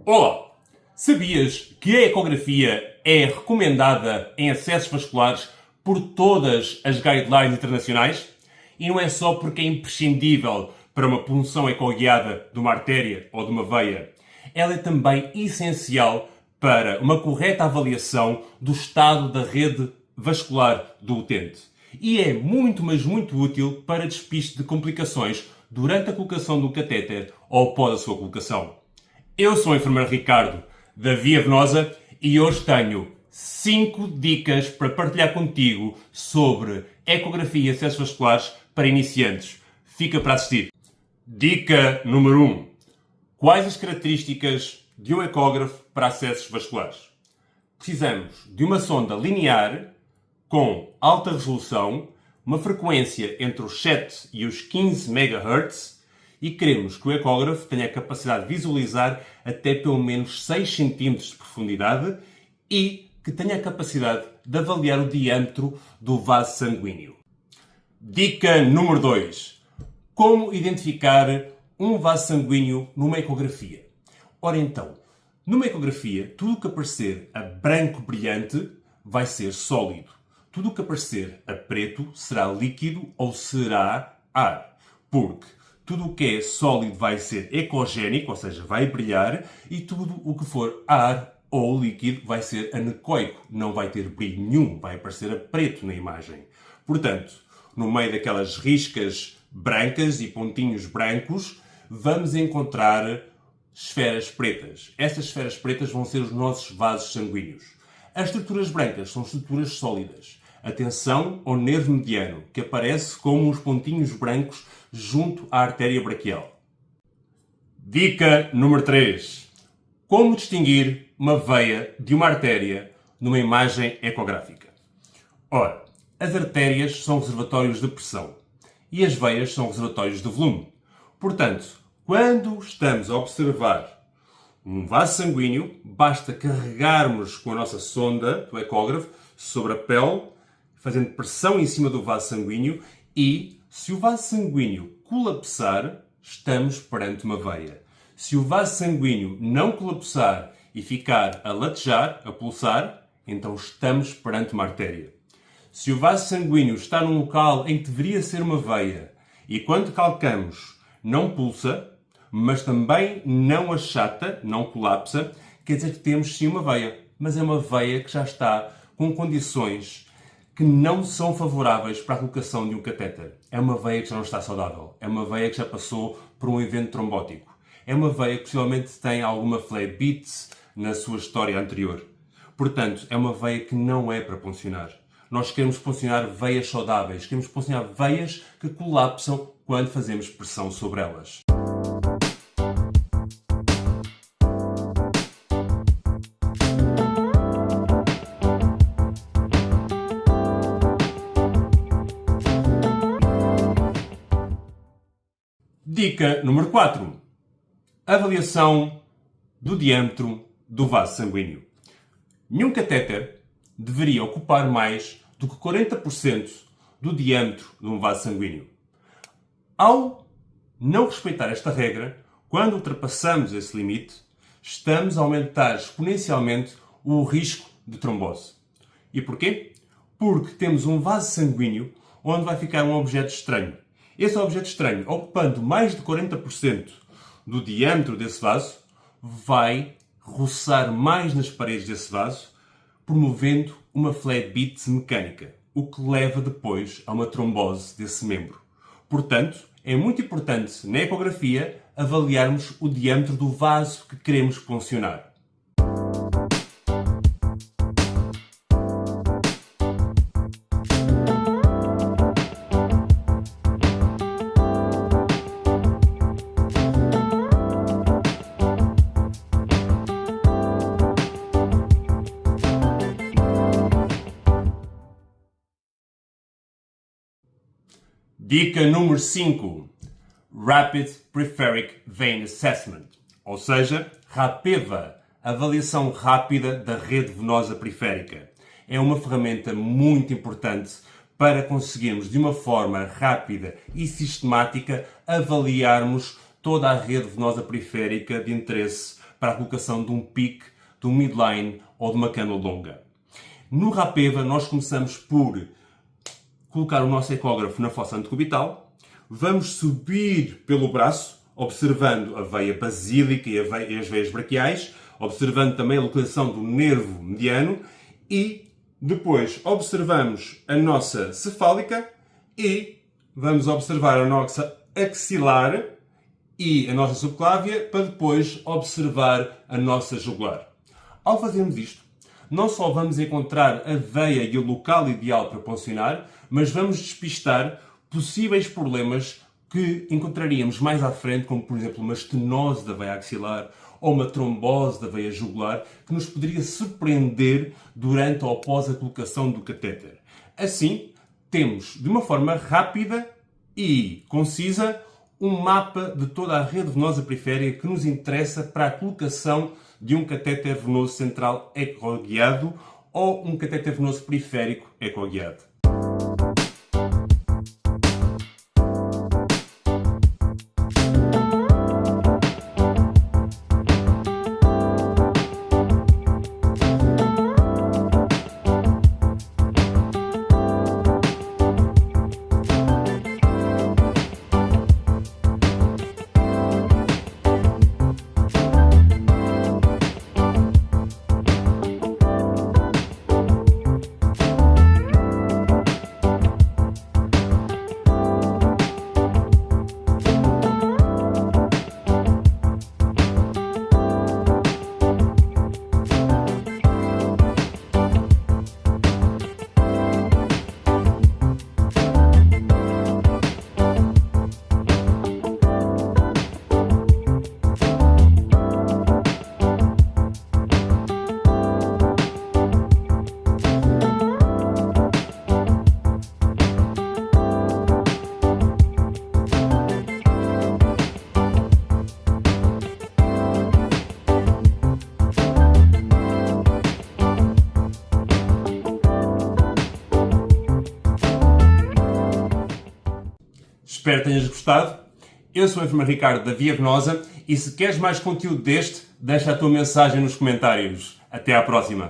Olá! Sabias que a ecografia é recomendada em acessos vasculares por todas as guidelines internacionais? E não é só porque é imprescindível para uma punção ecoguiada de uma artéria ou de uma veia. Ela é também essencial para uma correta avaliação do estado da rede vascular do utente. E é muito, mas muito útil para despiste de complicações durante a colocação do catéter ou após a sua colocação. Eu sou o enfermeiro Ricardo, da Via Venosa, e hoje tenho 5 dicas para partilhar contigo sobre ecografia e acessos vasculares para iniciantes. Fica para assistir. Dica número 1. Quais as características de um ecógrafo para acessos vasculares? Precisamos de uma sonda linear com alta resolução, uma frequência entre os 7 e os 15 MHz, e queremos que o ecógrafo tenha a capacidade de visualizar até pelo menos 6 cm de profundidade e que tenha a capacidade de avaliar o diâmetro do vaso sanguíneo. Dica número 2. Como identificar um vaso sanguíneo numa ecografia? Ora então, numa ecografia, tudo o que aparecer a branco brilhante vai ser sólido. Tudo o que aparecer a preto será líquido ou será ar. Porque tudo o que é sólido vai ser ecogénico, ou seja, vai brilhar, e tudo o que for ar ou líquido vai ser anecoico, não vai ter brilho nenhum, vai aparecer a preto na imagem. Portanto, no meio daquelas riscas brancas e pontinhos brancos, vamos encontrar esferas pretas. Essas esferas pretas vão ser os nossos vasos sanguíneos. As estruturas brancas são estruturas sólidas. Atenção ao nervo mediano, que aparece como uns pontinhos brancos junto à artéria braquial. Dica número 3. Como distinguir uma veia de uma artéria numa imagem ecográfica? Ora, as artérias são reservatórios de pressão e as veias são reservatórios de volume. Portanto, quando estamos a observar um vaso sanguíneo, basta carregarmos com a nossa sonda do ecógrafo sobre a pele, fazendo pressão em cima do vaso sanguíneo, e se o vaso sanguíneo colapsar, estamos perante uma veia. Se o vaso sanguíneo não colapsar e ficar a latejar, a pulsar, então estamos perante uma artéria. Se o vaso sanguíneo está num local em que deveria ser uma veia e quando calcamos não pulsa, mas também não achata, não colapsa, quer dizer que temos sim uma veia, mas é uma veia que já está com condições que não são favoráveis para a colocação de um catéter. É uma veia que já não está saudável. É uma veia que já passou por um evento trombótico. É uma veia que possivelmente tem alguma flebite na sua história anterior. Portanto, é uma veia que não é para puncionar. Nós queremos puncionar veias saudáveis. Queremos puncionar veias que colapsam quando fazemos pressão sobre elas. Dica número 4. Avaliação do diâmetro do vaso sanguíneo. Nenhum catéter deveria ocupar mais do que 40% do diâmetro de um vaso sanguíneo. Ao não respeitar esta regra, quando ultrapassamos esse limite, estamos a aumentar exponencialmente o risco de trombose. E porquê? Porque temos um vaso sanguíneo onde vai ficar um objeto estranho. Esse objeto estranho, ocupando mais de 40% do diâmetro desse vaso, vai roçar mais nas paredes desse vaso, promovendo uma flebite mecânica, o que leva depois a uma trombose desse membro. Portanto, é muito importante na ecografia avaliarmos o diâmetro do vaso que queremos puncionar. Dica número 5. Rapid Peripheric Vein Assessment, ou seja, RAPEVA, avaliação rápida da rede venosa periférica. É uma ferramenta muito importante para conseguirmos, de uma forma rápida e sistemática, avaliarmos toda a rede venosa periférica de interesse para a colocação de um pique, de um midline ou de uma cana longa. No Rapeva, nós começamos por colocar o nosso ecógrafo na fossa antecubital, vamos subir pelo braço, observando a veia basílica e as veias braquiais, observando também a localização do nervo mediano e depois observamos a nossa cefálica e vamos observar a nossa axilar e a nossa subclávia para depois observar a nossa jugular. Ao fazermos isto, não só vamos encontrar a veia e o local ideal para poncionar, mas vamos despistar possíveis problemas que encontraríamos mais à frente, como por exemplo uma estenose da veia axilar ou uma trombose da veia jugular, que nos poderia surpreender durante ou após a colocação do catéter. Assim, temos de uma forma rápida e concisa um mapa de toda a rede venosa periférica que nos interessa para a colocação de um catéter venoso central ecoguiado ou um catéter venoso periférico ecoguiado. Espero que tenhas gostado. Eu sou o enfermeiro Ricardo da Via Venosa e se queres mais conteúdo deste, deixa a tua mensagem nos comentários. Até à próxima!